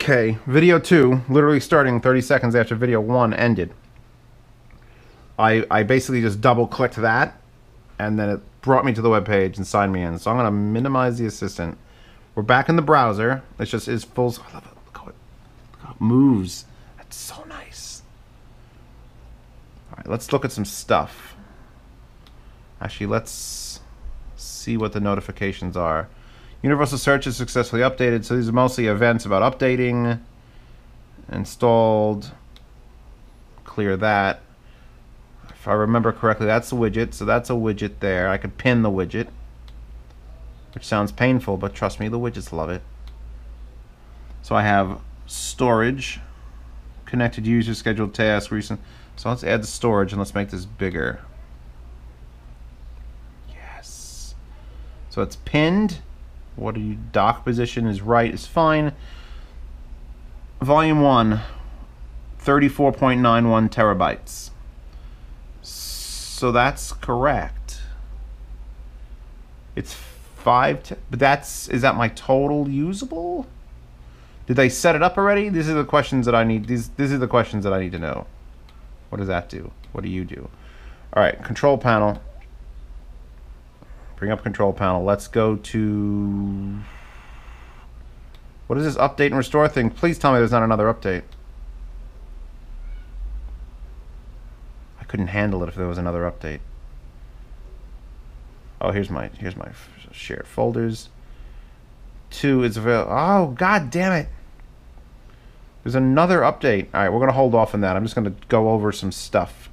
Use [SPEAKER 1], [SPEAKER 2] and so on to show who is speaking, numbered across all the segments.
[SPEAKER 1] Okay, video 2, literally starting 30 seconds after video 1 ended. I basically just double-clicked that, and then it brought me to the web page and signed me in. So I'm going to minimize the assistant. We're back in the browser. It's just is full. I love it. Look how it moves. That's so nice. All right, let's look at some stuff. Actually, let's see what the notifications are. Universal Search is successfully updated. So these are mostly events about updating. Installed. Clear that. If I remember correctly, that's the widget. So that's a widget there. I could pin the widget, which sounds painful, but trust me, the widgets love it. So I have storage, connected user, scheduled task, recent. So let's add the storage and let's make this bigger. Yes. So it's pinned. What are you? Dock position is right, is fine. Volume 1, 34.91 terabytes. So that's correct. It's 5, but is that my total usable? Did they set it up already? These are the questions that I need. These are the questions that I need to know. What does that do? What do you do? All right, control panel. Bring up control panel. Let's go to, what is this update and restore thing? Please tell me there's not another update. I couldn't handle it if there was another update. Oh, here's my shared folders. 2 is available. Oh, god damn it. There's another update. All right, we're going to hold off on that. I'm just going to go over some stuff.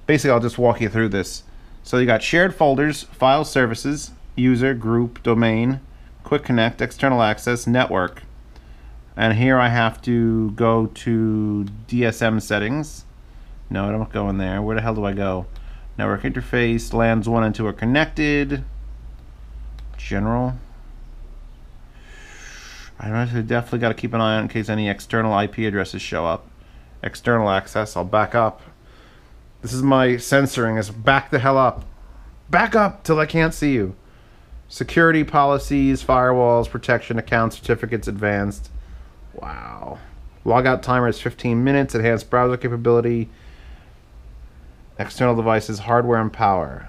[SPEAKER 1] Basically, I'll just walk you through this. So you got shared folders, file services, user, group, domain, quick connect, external access, network. And here I have to go to DSM settings. No, I don't go in there. Where the hell do I go? Network interface, LANs 1 and 2 are connected. General. I definitely got to keep an eye on in case any external IP addresses show up. External access, I'll back up. This is my censoring, is back the hell up. Back up till I can't see you. Security policies, firewalls, protection, account certificates, advanced. Wow. Logout timer is 15 minutes, enhanced browser capability. External devices, hardware and power.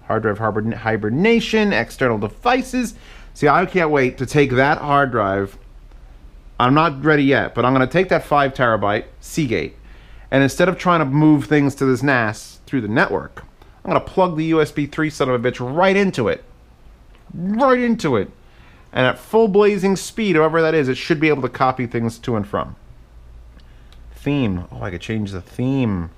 [SPEAKER 1] Hard drive hibernation, external devices. See, I can't wait to take that hard drive. I'm not ready yet, but I'm going to take that 5 terabyte Seagate, and instead of trying to move things to this NAS through the network, I'm going to plug the USB 3 son of a bitch right into it. Right into it. And at full blazing speed, however that is, it should be able to copy things to and from. Theme. Oh, I could change the theme.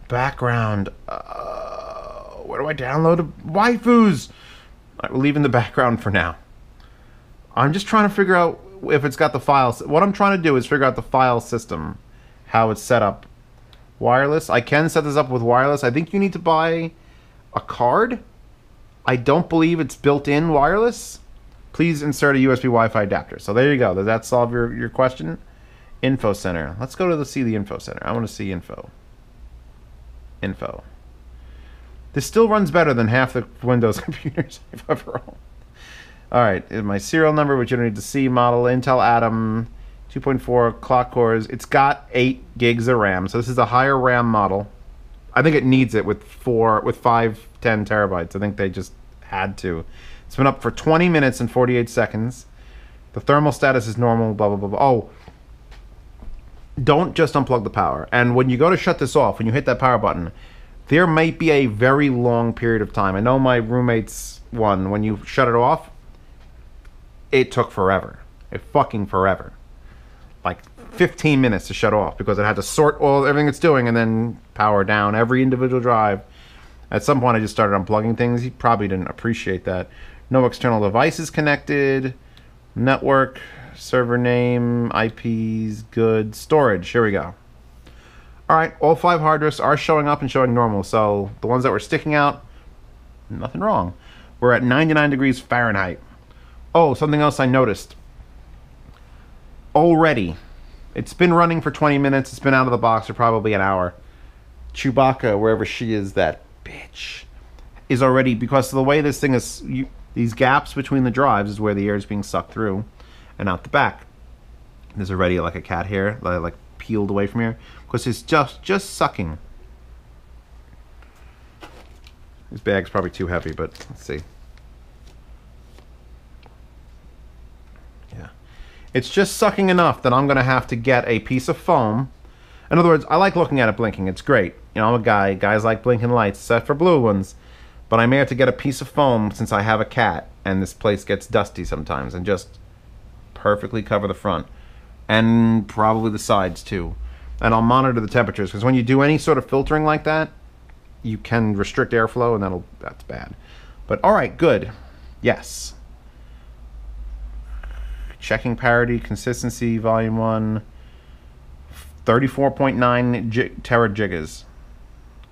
[SPEAKER 1] Background. Where do I download waifus? All right, we're leaving the background for now. I'm just trying to figure out if it's got the files. What I'm trying to do is figure out the file system, how it's set up. Wireless. I can set this up with wireless. I think you need to buy a card. I don't believe it's built-in wireless. Please insert a USB Wi-Fi adapter. So there you go. Does that solve your question? Info Center. Let's go to see the Info Center. I want to see info. Info. This still runs better than half the Windows computers I've ever owned. All right, my serial number, which you don't need to see. Model Intel Atom, 2.4 clock cores. It's got 8 gigs of RAM, so this is a higher RAM model. I think it needs it with 5, 10 terabytes. I think they just had to. It's been up for 20 minutes and 48 seconds. The thermal status is normal. Blah blah blah. Blah. Oh. Don't just unplug the power. And when you go to shut this off, when you hit that power button, there might be a very long period of time. I know my roommate's one, when you shut it off, it took forever. It fucking forever. Like 15 minutes to shut off because it had to sort everything it's doing and then power down every individual drive. At some point I just started unplugging things. He probably didn't appreciate that. No external devices connected. Network. Server name, IPs, good. Storage, here we go. Alright, all 5 hard disks are showing up and showing normal, so the ones that were sticking out, nothing wrong. We're at 99 degrees Fahrenheit. Oh, something else I noticed. Already, it's been running for 20 minutes, it's been out of the box for probably an hour. Chewbacca, wherever she is, that bitch, is already, because of the way this thing is, These gaps between the drives is where the air is being sucked through and out the back. There's already like a cat hair, like peeled away from here, because it's just sucking. This bag's probably too heavy, but let's see. Yeah. It's just sucking enough that I'm going to have to get a piece of foam. In other words, I like looking at it blinking. It's great. You know, I'm a guy. Guys like blinking lights, except for blue ones. But I may have to get a piece of foam since I have a cat, and this place gets dusty sometimes, and just perfectly cover the front. And probably the sides, too. And I'll monitor the temperatures, because when you do any sort of filtering like that, you can restrict airflow, and that's bad. But all right, good. Yes. Checking parity, consistency, volume 1, 34.9 teragigas.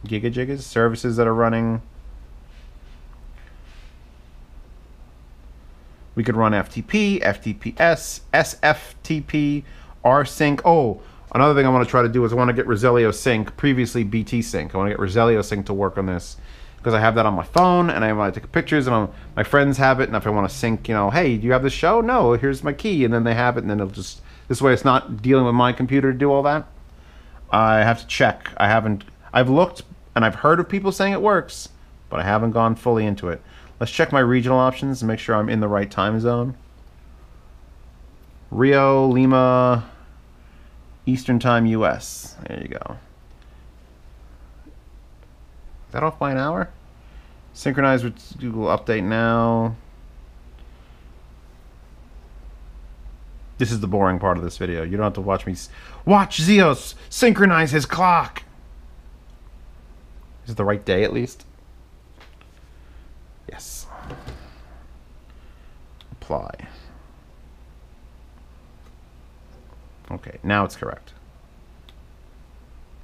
[SPEAKER 1] Gigagigas? Services that are running. We could run FTP, FTPS, SFTP, rsync. Oh, another thing I want to try to do is I want to get Roselio Sync, previously BT Sync. I want to get Roselio Sync to work on this, because I have that on my phone, and I want to take pictures, and my friends have it, and if I want to sync, you know, hey, do you have this show? No, here's my key, and then they have it, and then it'll just, this way it's not dealing with my computer to do all that. I have to check. I've looked, and I've heard of people saying it works, but I haven't gone fully into it. Let's check my regional options and make sure I'm in the right time zone. Rio, Lima, Eastern Time, US. There you go. Is that off by an hour? Synchronize with Google Update now. This is the boring part of this video. You don't have to watch me. Watch Zeos synchronize his clock. Is it the right day at least? Yes. Apply. Okay, now it's correct.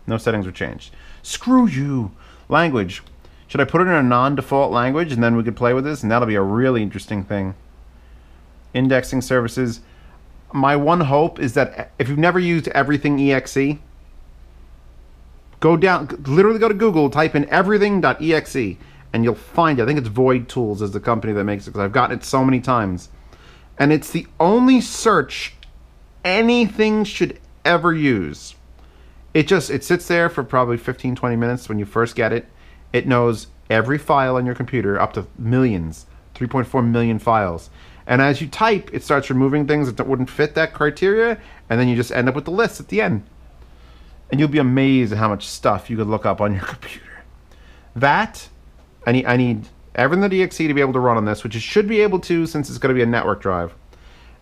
[SPEAKER 1] No settings were changed. Screw you. Language. Should I put it in a non-default language and then we could play with this? And that'll be a really interesting thing. Indexing services. My one hope is that if you've never used everything exe, literally go to Google, type in everything.exe, and you'll find it. I think it's Void Tools is the company that makes it, because I've gotten it so many times. And it's the only search anything should ever use. It sits there for probably 15-20 minutes when you first get it. It knows every file on your computer, up to millions, 3.4 million files. And as you type, it starts removing things that wouldn't fit that criteria, and then you just end up with the list at the end. And you'll be amazed at how much stuff you could look up on your computer. That, I need everything.exe to be able to run on this, which it should be able to since it's going to be a network drive,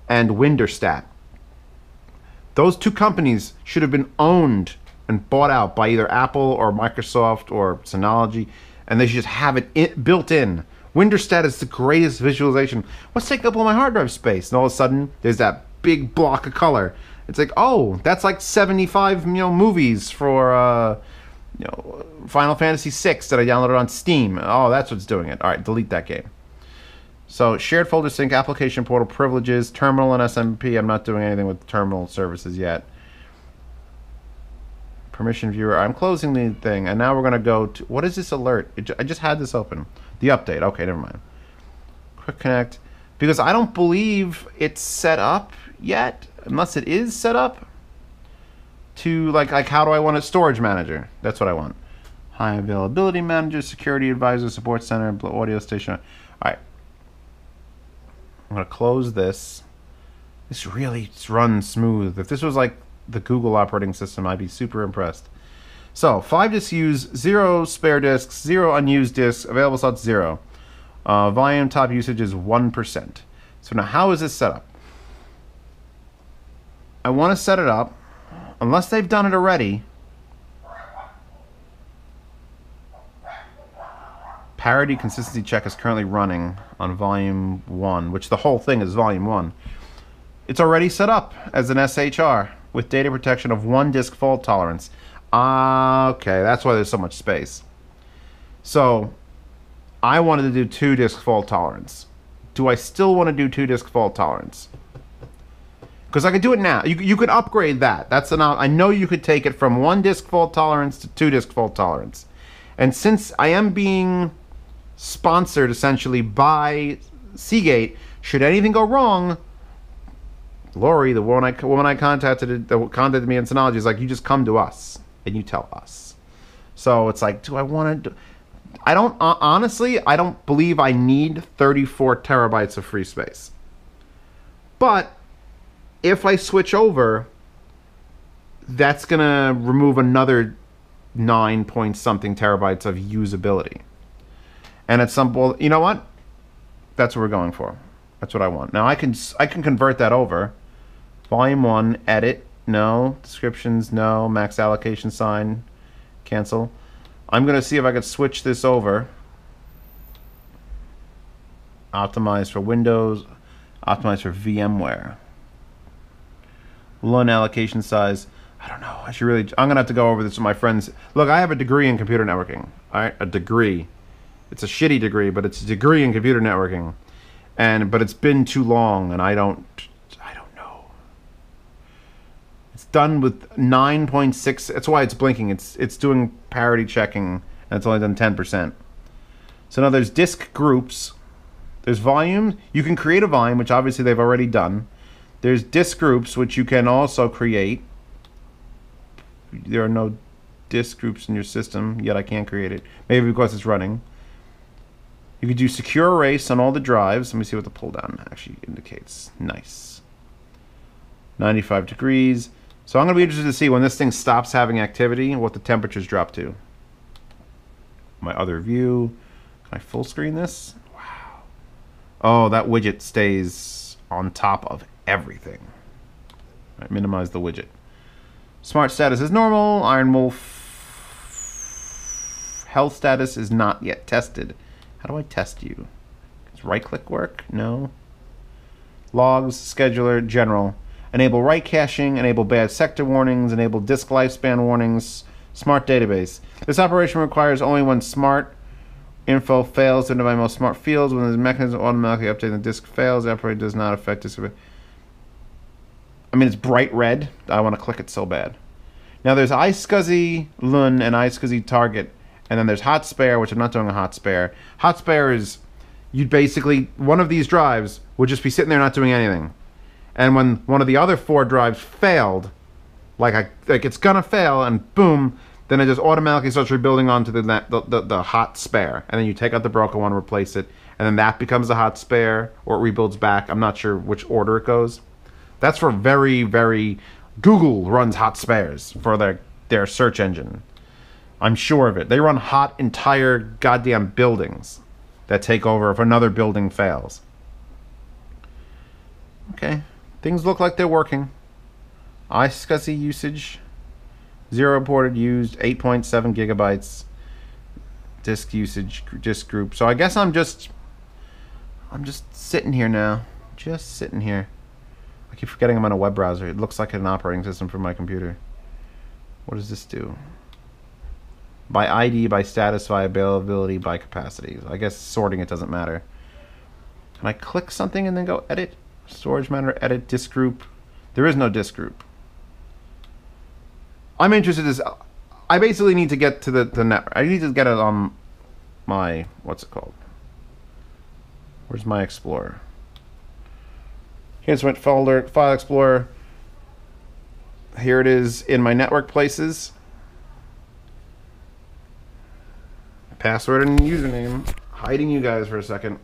[SPEAKER 1] and Winderstat. Those two companies should have been owned and bought out by either Apple or Microsoft or Synology, and they should just have it built in. Winderstat is the greatest visualization. What's taking up all my hard drive space? And all of a sudden, there's that big block of color. It's like, oh, that's like 75 movies for Final Fantasy VI that I downloaded on Steam. Oh, that's what's doing it. All right, delete that game. So shared folder sync, application portal privileges, terminal and SMP. I'm not doing anything with terminal services yet. Permission viewer. I'm closing the thing, and now we're going to go to, what is this alert? I just had this open. The update. Okay, never mind. Quick connect. Because I don't believe it's set up yet, unless it is set up to, like how do I want a storage manager? That's what I want. High availability manager, security advisor, support center, audio station. All right. I'm going to close this. This really runs smooth. If this was like the Google operating system, I'd be super impressed. So, 5 disks used, 0 spare disks, 0 unused disks, available slots 0. Volume top usage is 1%. So now how is this set up? I want to set it up, unless they've done it already. Parity consistency check is currently running on volume 1, which the whole thing is volume 1. It's already set up as an SHR with data protection of 1 disk fault tolerance. Okay, that's why there's so much space. So, I wanted to do 2 disk fault tolerance. Do I still want to do 2 disk fault tolerance? Because I could do it now. You could upgrade that. That's enough. I know you could take it from 1 disk fault tolerance to 2 disk fault tolerance. And since I am being sponsored essentially by Seagate. Should anything go wrong, Lori, the woman I contacted me in Synology, is like, you just come to us and you tell us. So it's like, do I want to? I don't honestly. I don't believe I need 34 terabytes of free space. But if I switch over, that's gonna remove another 9 point something terabytes of usability. And at some point, you know what? That's what we're going for. That's what I want. Now I can convert that over. Volume 1, edit, no. Descriptions, no. Max allocation sign, cancel. I'm going to see if I could switch this over. Optimize for Windows, optimize for VMware. LUN allocation size. I don't know. I'm going to have to go over this with my friends. Look, I have a degree in computer networking. All right, a degree. It's a shitty degree, but it's a degree in computer networking. But it's been too long, and I don't know. It's done with 9.6. That's why it's blinking. It's doing parity checking, and it's only done 10%. So now there's disk groups. There's volume. You can create a volume, which obviously they've already done. There's disk groups, which you can also create. There are no disk groups in your system, yet I can't create it. Maybe because it's running. You could do secure erase on all the drives. Let me see what the pull down actually indicates. Nice. 95 degrees. So I'm going to be interested to see when this thing stops having activity, what the temperatures drop to. My other view. Can I full screen this? Wow. Oh, that widget stays on top of everything. All right, minimize the widget. Smart status is normal. Iron Wolf health status is not yet tested. How do I test you? Does right click work? No. Logs, scheduler, general. Enable write caching, enable bad sector warnings, enable disk lifespan warnings, smart database. This operation requires only when smart info fails to identify most smart fields. When the mechanism automatically updating the disk fails, the operator does not affect disk. I mean, it's bright red. I want to click it so bad. Now there's iSCSI LUN and iSCSI target. And then there's hot spare, which I'm not doing a hot spare. Hot spare is, you'd basically, one of these drives would just be sitting there not doing anything. And when one of the other 4 drives failed, like it's gonna fail, and boom, then it just automatically starts rebuilding onto the hot spare. And then you take out the broken one, replace it, and then that becomes a hot spare, or it rebuilds back. I'm not sure which order it goes. That's for very, very, Google runs hot spares for their search engine. I'm sure of it. They run hot entire goddamn buildings that take over if another building fails. Okay. Things look like they're working. iSCSI usage. 0 reported used. 8.7 gigabytes. Disk usage. Disk group. So I guess I'm just sitting here now. Just sitting here. I keep forgetting I'm on a web browser. It looks like an operating system for my computer. What does this do? By ID, by status, by availability, by capacity. I guess sorting it doesn't matter. Can I click something and then go edit? Storage matter, edit, disk group. There is no disk group. I'm interested in, I basically need to get to the network. I need to get it on my, what's it called? Where's my Explorer? Here's my folder, File Explorer. Here it is in my network places. Password and username. Hiding you guys for a second.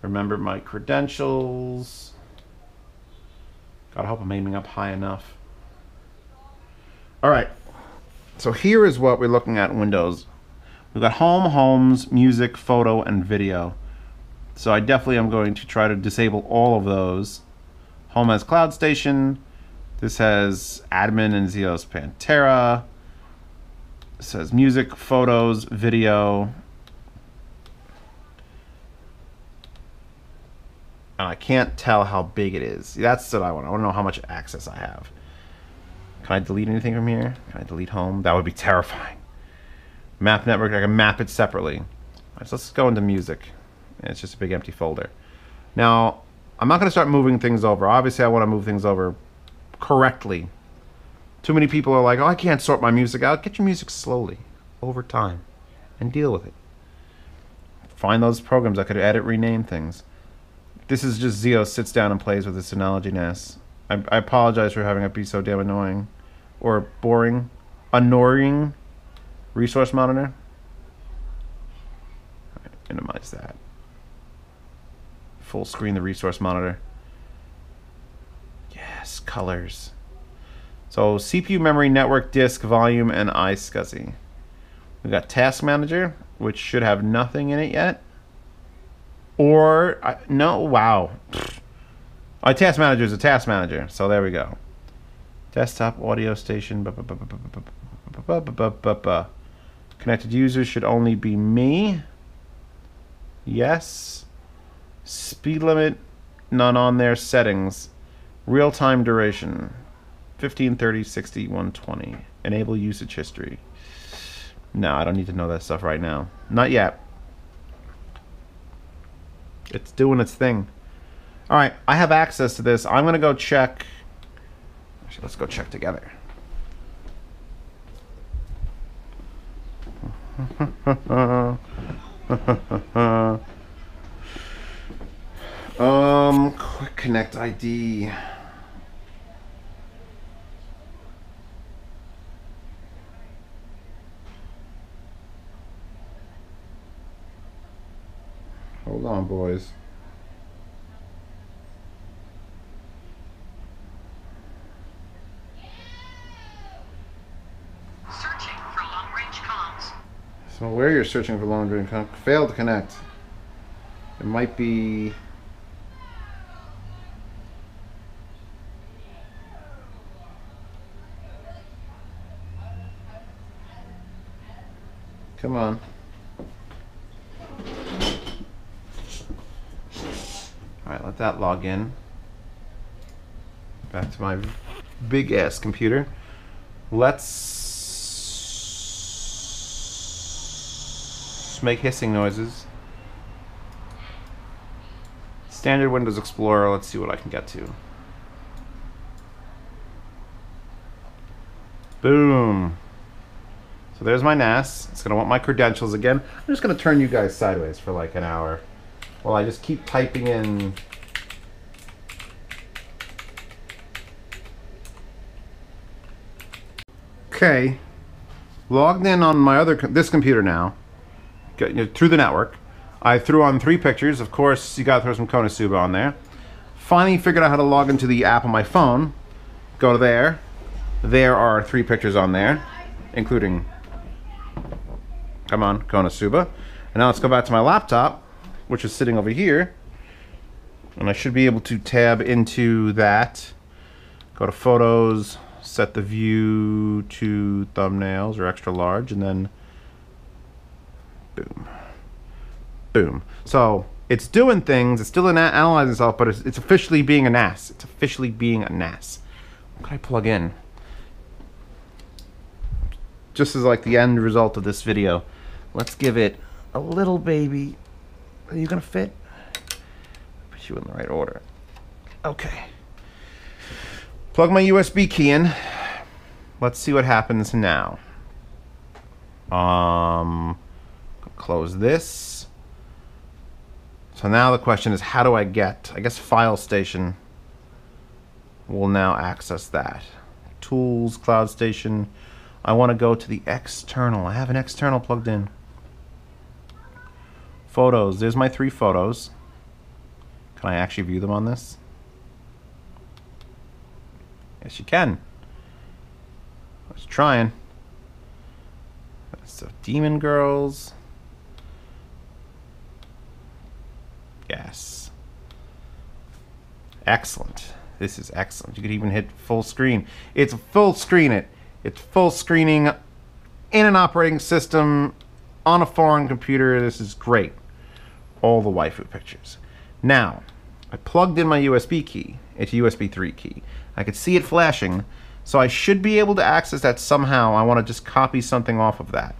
[SPEAKER 1] Remember my credentials. God, I hope I'm aiming up high enough. All right. So here is what we're looking at in Windows. We've got home, homes, music, photo, and video. So I definitely am going to try to disable all of those. Home has Cloud Station. This has admin and Zeos Pantera. This has music, photos, video. And I can't tell how big it is. That's what I want. I want to know how much access I have. Can I delete anything from here? Can I delete home? That would be terrifying. Map network, I can map it separately. All right, so let's go into music. And it's just a big empty folder. Now, I'm not going to start moving things over. Obviously, I want to move things over correctly. Too many people are like, oh, I can't sort my music out. Get your music slowly, over time, and deal with it. Find those programs that could edit, rename things. This is just Zio sits down and plays with his Synology NAS. I apologize for having it be so damn annoying. Or boring. Annoying. Resource monitor. Right, minimize that. Full screen the resource monitor. Yes, colors. So CPU, memory, network, disk, volume, and iSCSI. We've got Task Manager, which should have nothing in it yet. Or, no, wow. Task Manager is a Task Manager, so there we go. Desktop audio station. Connected users should only be me. Yes. Speed limit, none on there. Settings. Real-time duration. 15, 30, 60, 120. Enable usage history. No, I don't need to know that stuff right now. Not yet. It's doing its thing. All right, I have access to this. I'm going to go check. Actually, let's go check together. Quick connect ID. Hold on, boys.
[SPEAKER 2] Searching for long-range comms.
[SPEAKER 1] So where you're searching for long-range comms, failed to connect. It might be. Come on. Alright, let that log in. Back to my big ass computer. Let's make hissing noises. Standard Windows Explorer, let's see what I can get to. Boom. So there's my NAS. It's gonna want my credentials again. I'm just gonna turn you guys sideways for like an hour while I just keep typing in. Okay, logged in on my this computer now, through the network. I threw on 3 pictures. Of course, you gotta throw some Konosuba on there. Finally figured out how to log into the app on my phone. Go to there. There are 3 pictures on there, including, come on, Konosuba. And now let's go back to my laptop, which is sitting over here. And I should be able to tab into that. Go to Photos, set the view to thumbnails or extra large, and then boom. Boom. So it's doing things, it's still analyzing itself, but it's officially being a NAS. It's officially being a NAS. What can I plug in? Just as like the end result of this video, let's give it a little baby. Are you gonna fit? Put you in the right order. Okay. Plug my USB key in. Let's see what happens now. Close this. So now the question is, how do I get? I guess File Station will now access that. Tools, Cloud Station. I want to go to the external. I have an external plugged in. Photos. There's my 3 photos. Can I actually view them on this? Yes, you can. I was trying. So, Demon Girls. Yes. Excellent. This is excellent. You could even hit full screen. It's full screen it. It's full screening in an operating system on a foreign computer. This is great. All the waifu pictures. Now, I plugged in my USB key. It's a USB 3 key. I could see it flashing, so I should be able to access that somehow. I want to just copy something off of that.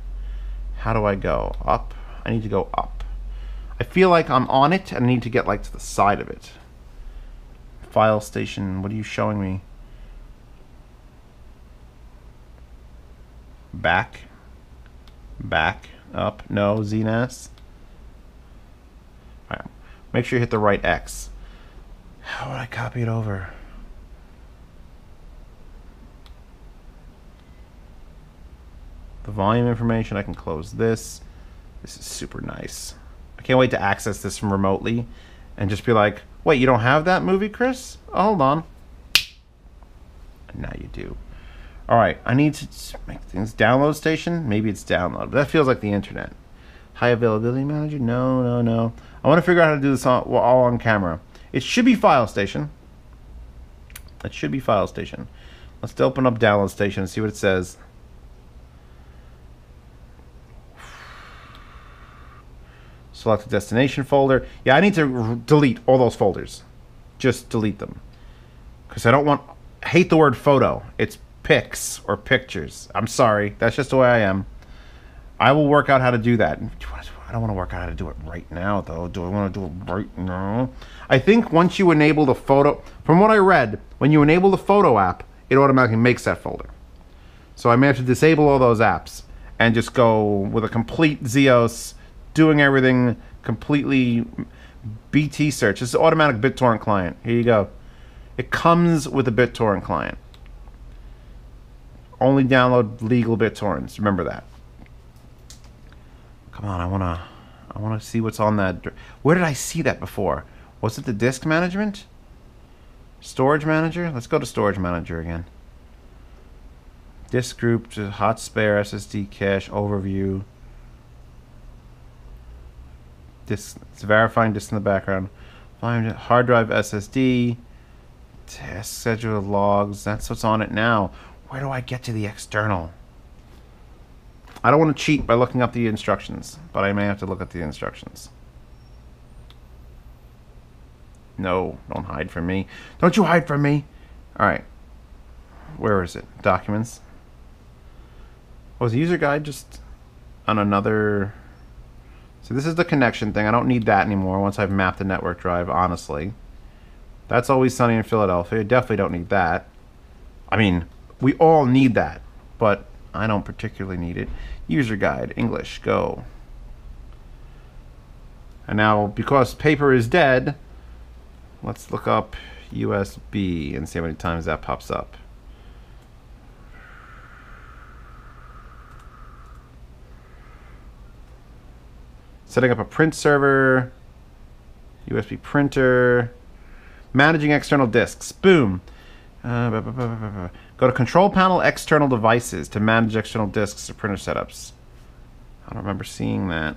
[SPEAKER 1] How do I go? Up? I need to go up. I feel like I'm on it, and I need to get like to the side of it. File Station, what are you showing me? Back. Back. Up. No. ZNAS. All right. Make sure you hit the right X. How would I copy it over? The volume information, I can close this. This is super nice. I can't wait to access this from remotely and just be like, wait, you don't have that movie, Chris? Oh, hold on. And now you do. All right, I need to make things download station. Maybe it's download, but that feels like the internet. High availability manager? No, no, no. I want to figure out how to do this all on camera. It should be file station. It should be file station. Let's open up download station and see what it says. Select the destination folder. Yeah, I need to delete all those folders. Just delete them. Because I don't want... I hate the word photo. It's pics or pictures. I'm sorry. That's just the way I am. I will work out how to do that. I don't want to work out how to do it right now, though. Do I want to do it right now? I think once you enable the photo... From what I read, when you enable the photo app, it automatically makes that folder. So I may have to disable all those apps and just go with a complete Zeos... doing everything completely BT search. This is automatic BitTorrent client. Here you go. It comes with a BitTorrent client. Only download legal BitTorrents. Remember that. Come on, I wanna see what's on that. Where did I see that before? Was it the disk management? Storage manager? Let's go to storage manager again. Disk group, hot spare, SSD cache, overview. It's verifying disk in the background. Find hard drive SSD. Test schedule logs. That's what's on it now. Where do I get to the external? I don't want to cheat by looking up the instructions, but I may have to look at the instructions. No, don't hide from me. Don't you hide from me. Alright. Where is it? Documents. Was the user guide just on another... So this is the connection thing. I don't need that anymore once I've mapped the network drive, honestly. That's Always Sunny in Philadelphia. Definitely don't need that. I mean, we all need that, but I don't particularly need it. User guide, English, go. And now, because paper is dead, let's look up USB and see how many times that pops up. Setting up a print server, USB printer, managing external disks. Boom. Go to Control Panel, External Devices to manage external disks or printer setups. I don't remember seeing that.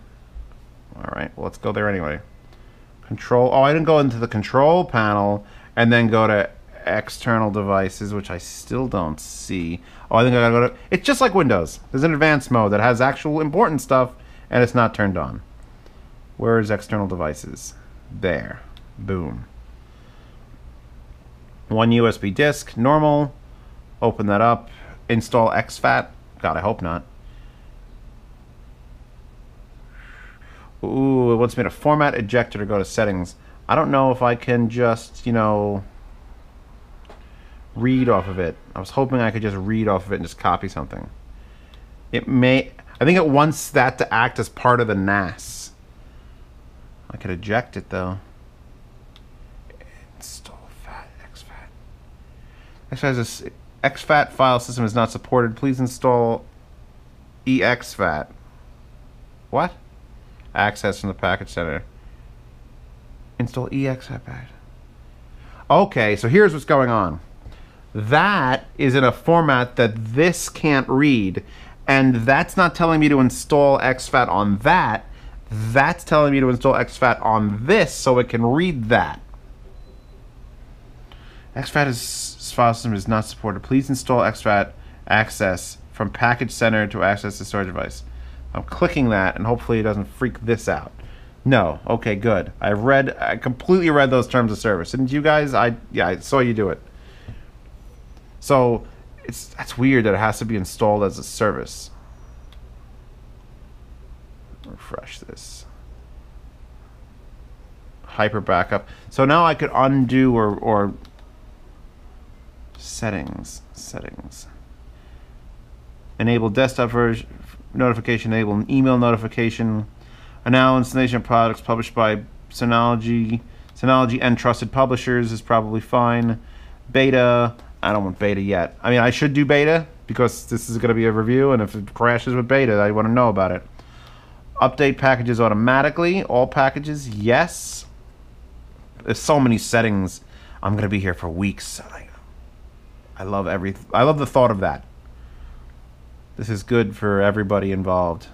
[SPEAKER 1] All right, well, let's go there anyway. Control. Oh, I didn't go into the Control Panel and then go to External Devices, which I still don't see. Oh, I think I gotta go to... It's just like Windows. There's an advanced mode that has actual important stuff, and it's not turned on. Where is external devices? There. Boom. One USB disk, normal. Open that up. Install exFAT. God, I hope not. Ooh, it wants me to format ejector to go to settings. I don't know if I can just, you know, read off of it. I was hoping I could just read off of it and just copy something. It may... I think it wants that to act as part of the NAS. I could eject it though. Install FAT, exFAT. exFAT file system is not supported. Please install exFAT. What? Access from the package center. Install exFAT. Okay, so here's what's going on. That is in a format that this can't read, and that's not telling me to install exFAT on that. That's telling me to install exFAT on this so it can read that. exFAT file system is not supported. Please install exFAT access from package center to access the storage device. I'm clicking that and hopefully it doesn't freak this out. No. Okay, good. I completely read those terms of service. Didn't you guys? Yeah, I saw you do it. So that's weird that it has to be installed as a service. Refresh this. Hyper backup. So now I could undo or settings. Enable desktop version notification. Enable email notification. Now installation of products published by Synology and trusted publishers is probably fine. Beta. I don't want beta yet. I mean, I should do beta because this is going to be a review, and if it crashes with beta, I want to know about it. Update packages automatically. All packages, yes. There's so many settings. I'm going to be here for weeks. I love the thought of that. This is good for everybody involved.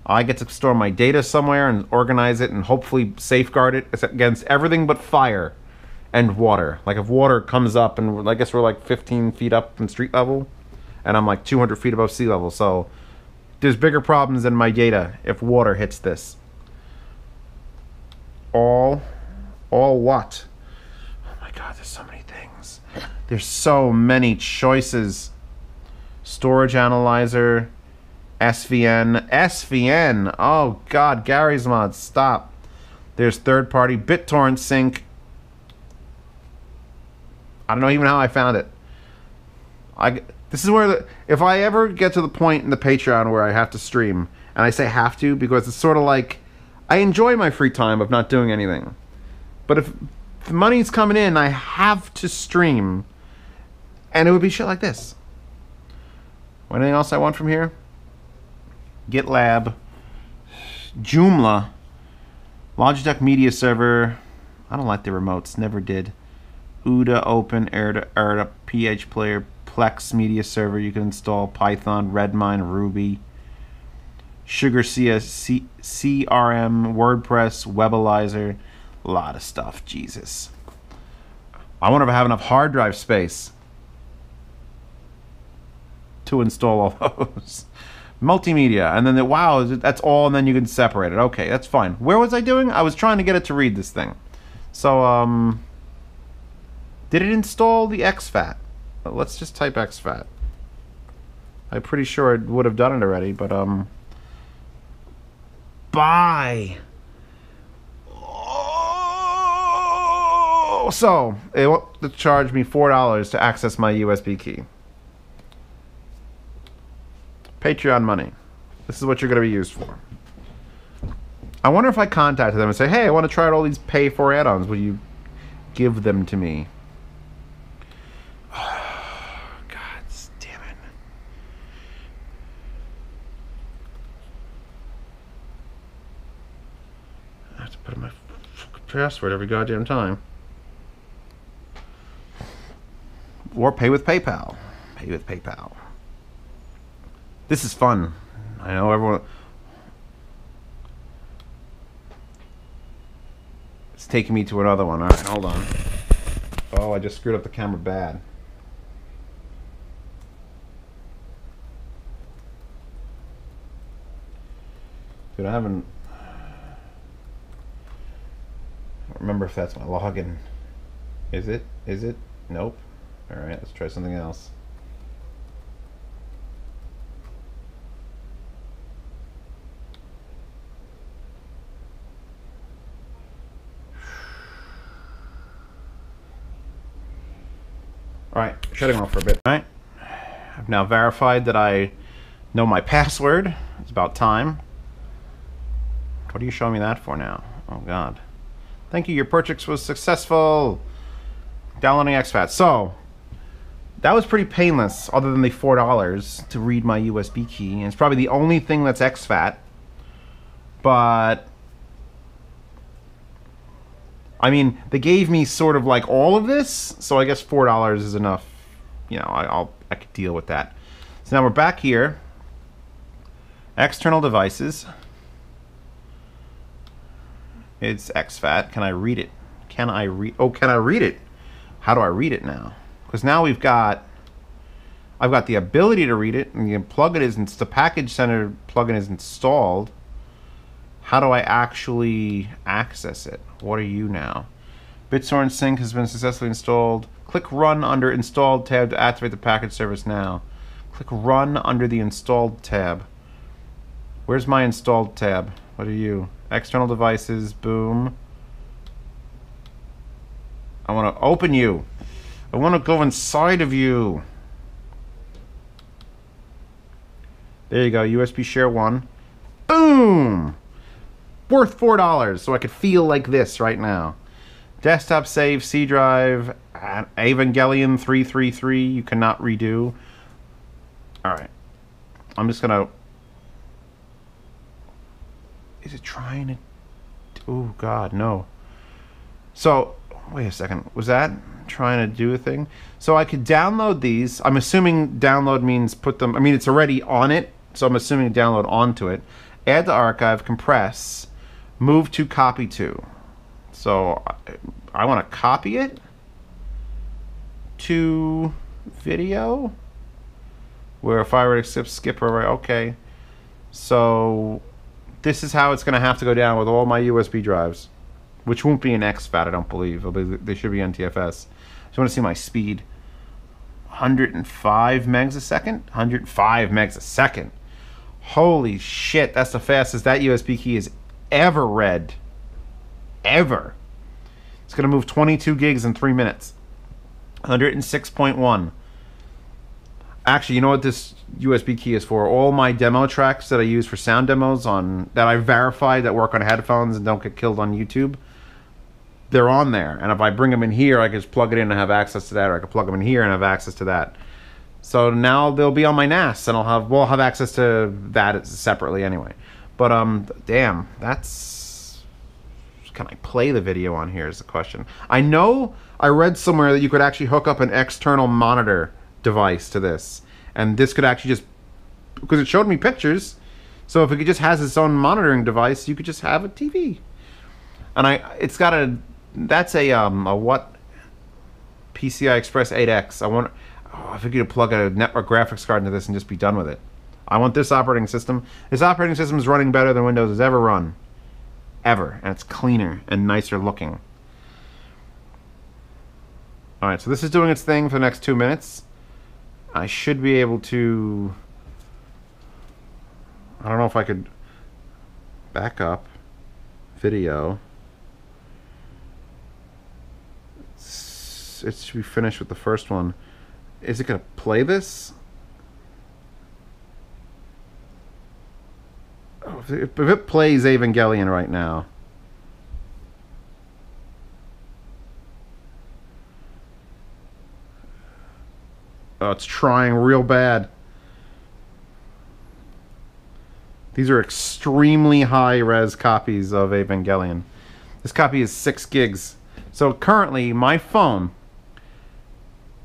[SPEAKER 1] I get to store my data somewhere and organize it and hopefully safeguard it against everything but fire and water. Like if water comes up, and I guess we're like 15 feet up from street level, and I'm like 200 feet above sea level, so there's bigger problems than my data if water hits this. All what? Oh my god, there's so many things. There's so many choices. Storage analyzer, SVN. Oh god, Gary's Mod, stop. There's third party BitTorrent sync. I don't know even how I found it. This is where if I ever get to the point in the Patreon where I have to stream, and I say have to because it's sort of like I enjoy my free time of not doing anything. But if the money's coming in, I have to stream, and it would be shit like this. Anything else I want from here? GitLab, Joomla, Logitech Media Server. I don't like the remotes, never did. UDA, Open, Erda, PH Player, Plex Media Server. You can install Python, Redmine, Ruby, Sugar CS, CRM, WordPress, Webalizer. A lot of stuff, Jesus. I wonder if I have enough hard drive space to install all those. Multimedia, and then wow, that's all, and then you can separate it. Okay, that's fine. Where was I doing? I was trying to get it to read this thing. So, did it install the exFAT? Let's just type exFAT. I'm pretty sure it would have done it already, but buy. Oh, so it want to charge me $4 to access my USB key. Patreon money. This is what you're going to be used for. I wonder if I contacted them and say, hey, I want to try out all these pay for add-ons. Will you give them to me? Oh, God damn it. I have to put in my password every goddamn time. Or pay with PayPal. Pay with PayPal. This is fun. I know everyone. It's taking me to another one. All right, hold on. Oh, I just screwed up the camera bad. Dude, I don't remember if that's my login. Is it? Is it? Nope. All right, let's try something else. Alright, shutting off for a bit. Alright, I've now verified that I know my password. It's about time. What are you showing me that for now? Oh god. Thank you, your purchase was successful. Downloading exFAT. So, that was pretty painless, other than the $4 to read my USB key. And it's probably the only thing that's exFAT. But I mean, they gave me sort of like all of this, so I guess $4 is enough. You know, I could deal with that. So now we're back here. External devices. It's exFAT. Can I read it? Can I read? Oh, can I read it? How do I read it now? Because now I've got the ability to read it, and the plugin is the package center plugin is installed. How do I actually access it? What are you now? BitTorrent Sync has been successfully installed. Click Run under Installed tab to activate the package service now. Click Run under the Installed tab. Where's my Installed tab? What are you? External devices, boom. I want to open you. I want to go inside of you. There you go, USB share 1. Boom! Worth $4, so I could feel like this right now. Desktop save, C drive, Evangelion 333, you cannot redo. Alright. I'm just gonna... Is it trying to... Oh, God, no. So, wait a second. Was that trying to do a thing? So I could download these. I'm assuming download means put them... I mean, it's already on it, so I'm assuming download onto it. Add to archive, compress, move to copy to. So I want to copy it to video. Where if I were to skip over, okay. So this is how it's going to have to go down with all my USB drives, which won't be an exFAT, I don't believe. They should be NTFS. So I want to see my speed. 105 megs a second? 105 megs a second. Holy shit, that's the fastest that USB key has ever read. Ever. It's going to move 22 gigs in 3 minutes. 106.1. Actually, you know what this USB key is for? All my demo tracks that I use for sound demos that I verified that work on headphones and don't get killed on YouTube, they're on there. And if I bring them in here, I can just plug it in and have access to that, or I can plug them in here and have access to that. So now they'll be on my NAS, and we'll have access to that separately anyway. But damn, that's... Can I play the video on here is the question. I know I read somewhere that you could actually hook up an external monitor device to this, and this could actually just, because it showed me pictures, so if it just has its own monitoring device, you could just have a TV. And it's got a, that's a what, PCI Express 8X. I figured you could plug a network graphics card into this and just be done with it. I want this operating system. This operating system is running better than Windows has ever run. Ever. And it's cleaner and nicer looking. Alright, so this is doing its thing for the next 2 minutes. I should be able to... I don't know if I could back up video. It should be finished with the first one. Is it going to play this? Oh, if it plays Evangelion right now. Oh, it's trying real bad. These are extremely high-res copies of Evangelion. This copy is 6 gigs. So currently, my phone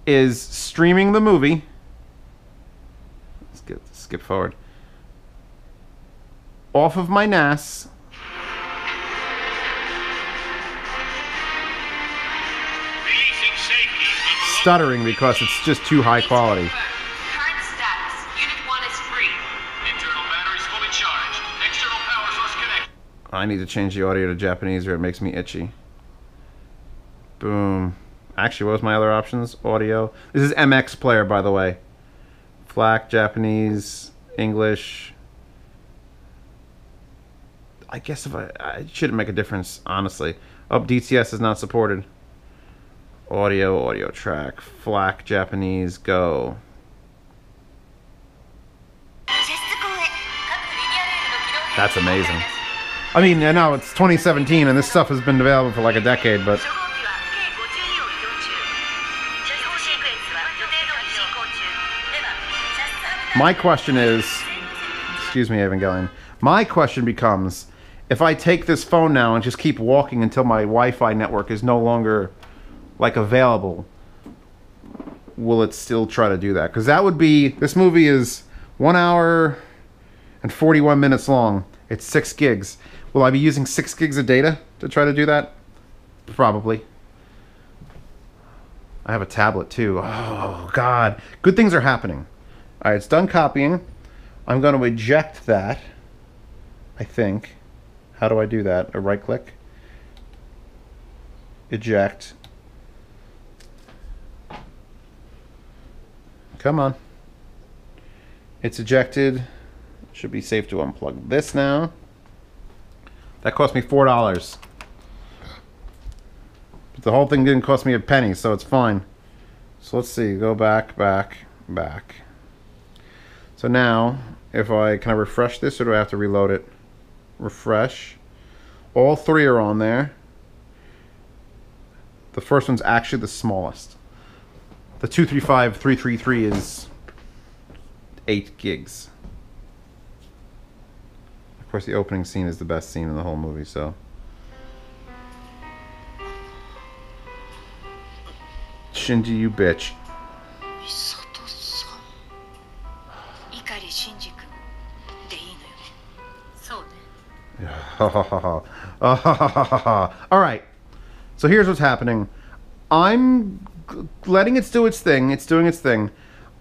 [SPEAKER 1] is streaming the movie. Let's skip forward. Off of my NAS. Stuttering because it's just too high quality.
[SPEAKER 2] Current status. Unit 1 is free. Internal batteries fully charged. External power source connected.
[SPEAKER 1] I need to change the audio to Japanese or it makes me itchy. Boom. Actually, what was my other options? Audio. This is MX player, by the way. FLAC, Japanese, English. I guess if I shouldn't make a difference, honestly. Oh, DTS is not supported. Audio track, FLAC, Japanese, go. That's amazing. I mean, I know it's 2017 and this stuff has been available for like a decade, but... My question is... Excuse me, Evangelion. My question becomes, if I take this phone now and just keep walking until my Wi-Fi network is no longer... like available, will it still try to do that? Because that would be, this movie is 1 hour and 41 minutes long. It's 6 gigs. Will I be using 6 gigs of data to try to do that? Probably. I have a tablet too. Oh God, good things are happening. All right, it's done copying. I'm going to eject that, I think. How do I do that? A right click, eject. Come on. It's ejected. Should be safe to unplug this now. That cost me $4. But the whole thing didn't cost me a penny, so it's fine. So let's see. Go back. So So now, if can I refresh this or do I have to reload it? Refresh. All three are on there. The first one's actually the smallest. The 235333 is 8 gigs. Of course, the opening scene is the best scene in the whole movie, so. Shinji, you bitch. Alright, so here's what's happening. I'm letting it do its thing. It's doing its thing.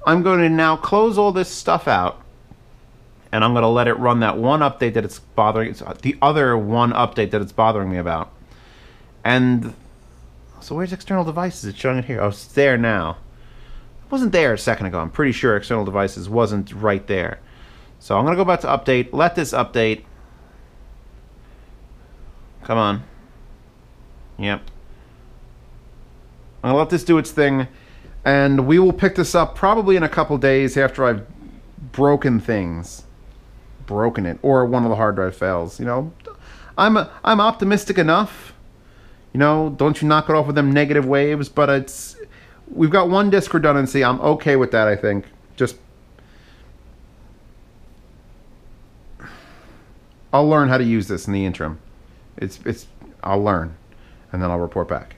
[SPEAKER 1] I'm going to now close all this stuff out, and I'm going to let it run that one update that it's bothering. The other one update that it's bothering me about. And so where's external devices? It's showing it here. Oh, it's there now. It wasn't there a second ago. I'm pretty sure external devices wasn't right there. So I'm going to go back to update. Let this update. Come on. Yep. I'm going to let this do its thing, and we will pick this up probably in a couple days after I've broken things. Broken it. Or one of the hard drive fails. You know, I'm optimistic enough. You know, don't you knock it off with them negative waves, but we've got one disk redundancy. I'm okay with that, I think. Just I'll learn how to use this in the interim. I'll learn, and then I'll report back.